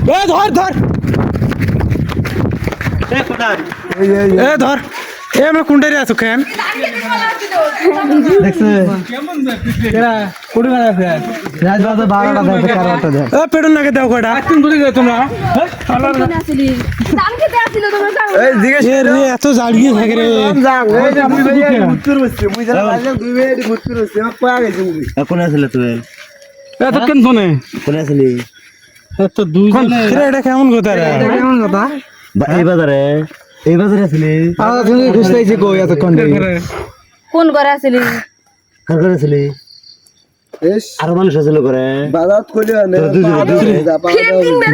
ধর ধর ধর আমরা কোনটারে আছো কেন পেটন নাকে দাও কটা তোমরা এত জালিয়ে থাকে রে কোনে আসলে তুই এতক্ষণ ফোনে কোনে আসলি এত দুই এটা কেমন কথা রে কেমন কথা এই বাজারে আসলি তুমি খুঁজতেছি কই এতক্ষণ কোন ঘরে আসলি কার করে আসলি আর মানুষ আসলে করে বাজার খুলে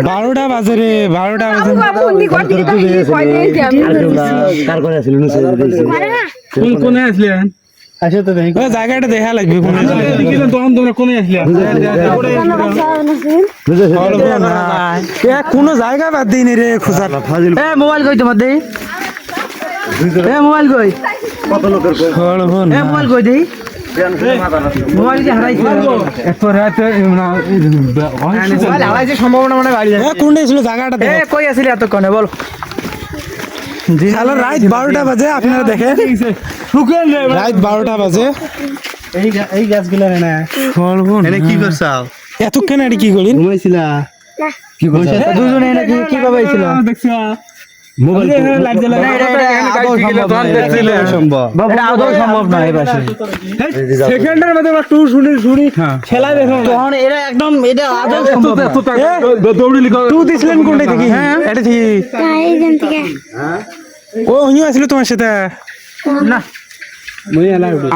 12টা বাজে রে 12টা বাজে কার করে আসলি কোন কোনে আসলেন আচ্ছা তো দেখি জায়গাটা দেখা লাগবে কোনে আসলে তখন তোমরা কোনে আসলে কোন জায়গা বাদ দিই রে খোঁজা মোবাইল কই তোমার দেই মোবাইল কই কত লোকের মোবাইল কই দেই মোবাইল কি হারাইছে এত রাতে মোবাইল হারাইছে সম্ভাবনা মানে বাড়ি যায় কোনটা ছিল জায়গাটা কই আসলি এতক্ষণে বল শালা রাত 12টা বাজে আপনারা দেখেন রাত 12টা বাজে এই গাছগুলো না এনে কি করছাও এতক্ষণ আর কি করি ঘুমাইছিলা কি করছ দুজনে নাকি কি পাইছিল মোবাইল লাইট জ্বালা সম্ভব এটা আদৌ সম্ভব না এই পাশে সেকেন্ডের মধ্যে আমরা টু শুনি খেলা দেখো তখন এটা একদম এটা আদৌ সম্ভব না দৌড়ি টু দিছিলেন কোনটা থেকে হ্যাঁ এটা ঠিক ও উনিও আসলে তোমার সাথে না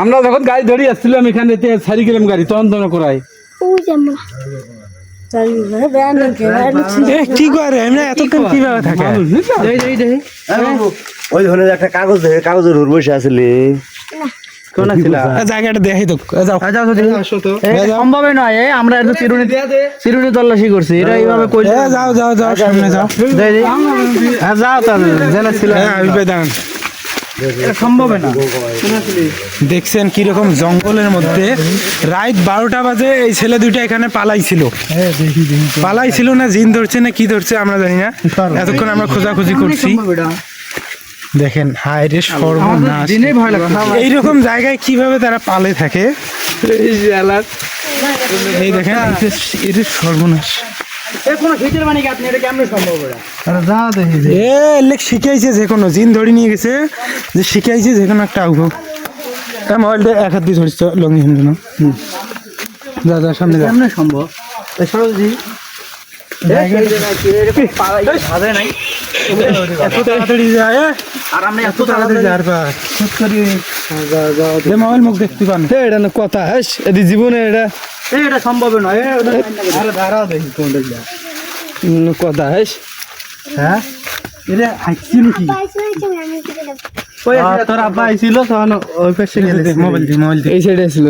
আমরা যখন গাড়ি ধরে আসছিলাম এখানে সারি গেলাম গাড়ি তখন তখন করাই কি করে এমনি এতক্ষণ কিভাবে থাকে ওই ধরনের একটা কাগজের উপর বসে আসলি কোন ছিল জায়গাটা দেখাই তো যাও সম্ভবই নয় আমরা একটু চিরুনি তল্লাশি করছি এটা এইভাবে কইলে যাও যাও যাও সামনে যাও যাও তাহলে জেলা ছিল দাঁড়ান সম্ভব না দেখছেন কিরকম জঙ্গলের মধ্যে রাত 12টা বাজে এই ছেলে দুইটা এখানে পালাইছিল না জিন ধরছে না কি ধরছে আমরা জানি না এতক্ষণ আমরা খোঁজাখুঁজি করছি দেখেন হায় রে সর্বনাশ এইরকম জায়গায় কিভাবে তারা পালে থাকে এই দেখেন এটা সর্বনাশ শিখাইছে যে কোনো জিন ধরে নিয়ে গেছে যে শিখাইছে যে কোনো একটা আউভ মোবাইলটা এক হাত দিয়ে ধরছে লঙ্গি হিন্দু না যা যা সামনে যা সম্ভব এত তাড়াতাড়ি যায় আর আমরা এত তাড়াতাড়ি মোবাইল মুখ দেখতে পান এটা না কথা এদি জীবনে এটা সম্ভব নয় কথা হ্যাঁ এটা হাসছিল কি তোর আব্বা আইছিল তখন ওই পাশে গেলে মোবাইল এই সাইডে ছিল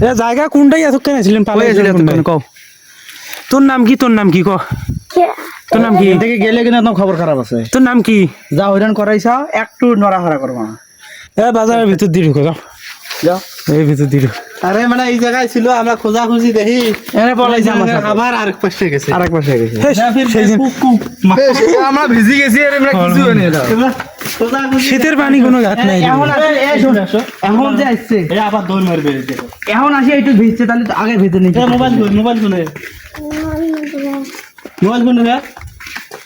এ জায়গা কোনটাই এতক্ষণ ছিলেন পালাইছিলেন কও তোর নাম কি তোর নাম কি ক তোর নাম কি এদিকে গেলে কিন্তু একদম খবর খারাপ আছে তোর নাম কি যা হইরান করাইছা একটু নড়াহড়া করবা না বাজারের ভিতর দিয়ে ঢুকো যাও যাও এই ভিতর দিয়ে ঢুকো আরে মানে এই জায়গায় ছিল আমরা খোঁজাখুঁজি দেখি এনে পলাইছে আমার আবার আরেক পাশে গেছে আমরা ভিজি গেছি আর আমরা কিছু হয়নি শীতের পানি কোনো ঘাট নাই এখন যে আসছে এটা আবার দৌড় মারবে এখন আসি একটু ভিজছে তাহলে তো আগে ভেজে নিতে মোবাইল শুনে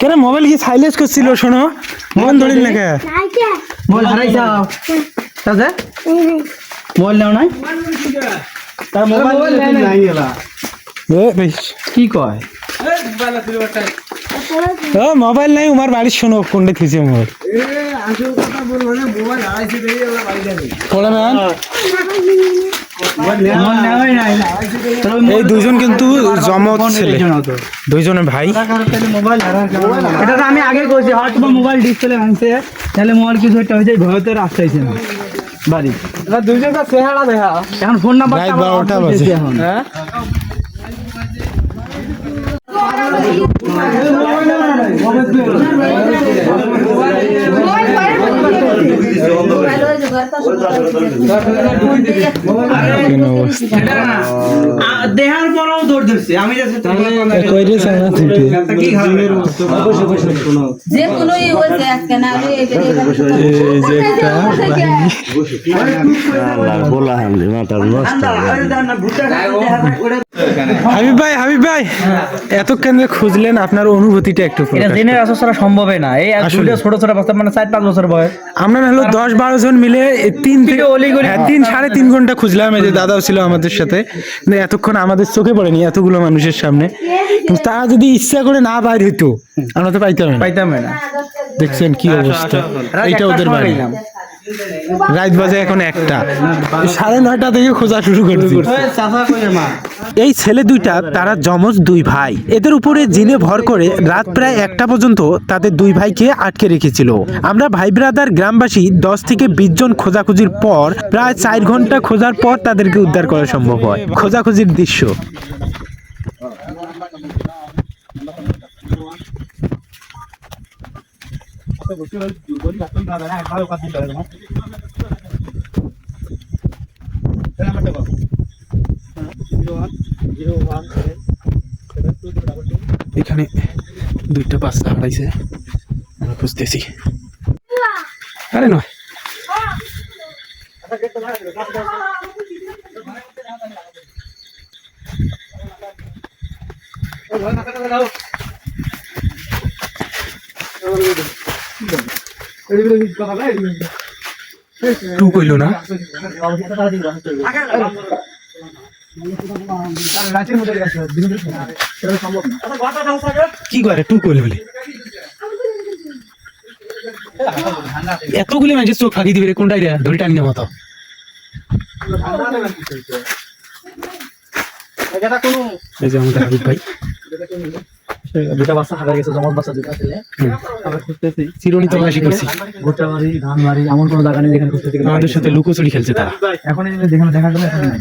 কেন মোবাইল কি সাইলেন্স করছিল শোনো মন ধরিল না কে মোবাইল হারাইছা তাতে মোবাইল নাও নাই তার মোবাইল নাই এলা কি কয় মোবাইল নাই উমার বাড়ির শোনো কোনটা খুঁজে মোবাইল এই দুজন কিন্তু জমজ ছেলে দুইজনে ভাই এটা তো আমি আগে কইছি হয়তো মোবাইল ডিসপ্লে ভাঙছে তাহলে মোবাইল কিছু একটা হয়ে যায় ভয়তে রাস্তাইছে না বাড়ি দুইজনটা চেহারা দেখা এখন ফোন নাম্বার রাত 12টা বাজে হ্যাঁ ভালো হয়েছে, ঘরটা কেন অবস্থা দেহার পরও দৌড় ধরছে আমি কইরে সানা তুই কি খাবে যে কোনো ই হয়েছে আজকে না হলে এখানে এই যে একটা বলা হামলে মাথার নষ্ট হাবিব ভাই এতক্ষণ যে খুঁজলেন আপনার অনুভূতিটা একটু এটা প্রকাশ দিনের আসর ছাড়া সম্ভবই না এই আসলে। ছোট ছোট বাচ্চা মানে 4-5 বছর বয়স আমরা হলো 10-12 জন মিলে 3 থেকে অলিগলি। 3-3.5 ঘন্টা খুঁজলাম। এই যে দাদাও ছিল আমাদের সাথে, কিন্তু এতক্ষণ আমাদের চোখে পড়েনি এতগুলো মানুষের সামনে। কিন্তু তারা যদি ইচ্ছা করে না বাইর হইতো আমরা তো পাইতাম না। পাইতাম না দেখছেন কি অবস্থা, এইটা ওদের বাড়ি। রাত বাজে এখন 1টা, 9:30 থেকে খোঁজা শুরু করছি। এই ছেলে দুইটা তারা যমজ 2 ভাই। এদের উপরে জিনে ভর করে রাত প্রায় 1টা পর্যন্ত তাদের 2 ভাইকে আটকে রেখেছিল। আমরা ভাই ব্রাদার গ্রামবাসী 10 থেকে 20 জন খোঁজাখুঁজির পর প্রায় 4 ঘন্টা খোঁজার পর তাদেরকে উদ্ধার করা সম্ভব হয়। খোঁজাখুঁজির দৃশ্য এখানে 2টা বাচ্চা হারাইছে, আমরা খুঁজতেছি। আরে নয় টু কইলো না, কি করে টু কইল বলে এতগুলি মানুষের চোখ ফাঁকি দিবে রে, কোনটাই ধরে টানি না মতো। এই যে আমাদের হাবিব ভাই দুটা বাচ্চা হারা গেছে, জমজ বাচ্চা দুটা ছেলে। আমরা খুঁজতেছি চিরুনি তল্লাশি করছি, গোটাবাড়ি ধানবাড়ি এমন কোনো জায়গা নেই যেখানে খুঁজতেছি। আমাদের সাথে লুকোচুরি খেলছে তারা। এখন এই যেখানে দেখা গেল এখন নাই।